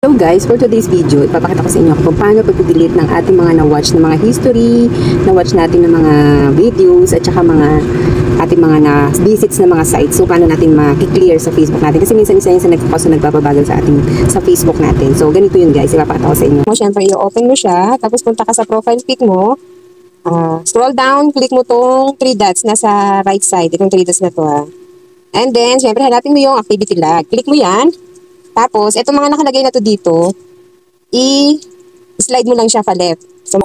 So guys, for today's video, ipapakita ko sa inyo kung paano pag-delete ng ating mga na-watch na mga history, na-watch natin ng mga videos, at saka mga ating mga na-visits na mga sites. So, paano natin ma-clear sa Facebook natin. Kasi minsan isa yun sa nagkakaso nagpapabagal sa Facebook natin. So, ganito yun guys, ipapakita ko sa inyo. Siyempre, i-open mo siya, tapos punta ka sa profile pic mo, scroll down, click mo tong 3 dots nasa right side, itong 3 dots na to ha. And then, siyempre, hanapin mo yung activity log. Click mo yan. Tapos, itong mga nakalagay na to dito, i-slide mo lang siya pa left. So,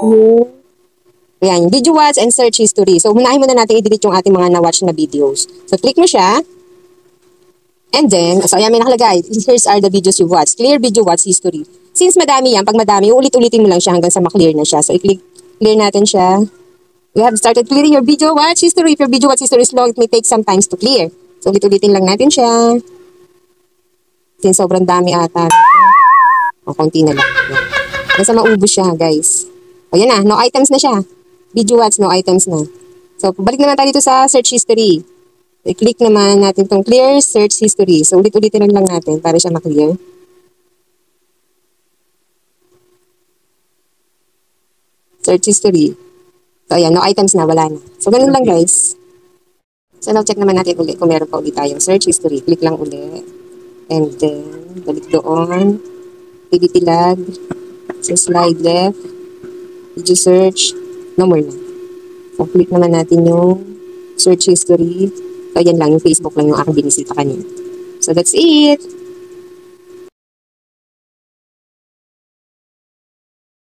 ayan, video watch and search history. So, unahin muna natin i-delete yung ating mga na-watch na videos. So, click mo siya. And then, so, ayan, may nakalagay. Here's are the videos you watched. Clear video watch history. Since madami yan, pag madami, ulit-ulitin mo lang siya hanggang sa ma-clear na siya. So, i-click, clear natin siya. You have started clearing your video watch history. If your video watch history is long, it may take some time to clear. So, ulit-ulitin lang natin siya. Since sobrang dami ata. O, konti na lang. Yan. Nasa maubos siya, guys. O, yan na. No items na siya. Video watch, no items na. So, balik naman tayo dito sa search history. I-click naman natin itong clear search history. So, ulit-ulitin lang natin para siya ma-clear. Search history. So, ayan. No items na. Wala na. So, ganun lang, guys. So, now check naman natin ulit kung meron pa ulit tayong search history. Click lang ulit. And then, balik doon. Activity log. So, slide left. Video search. No more na. So, click naman natin yung search history. So, yan lang. Yung Facebook lang yung aking binisita kanina. So, that's it.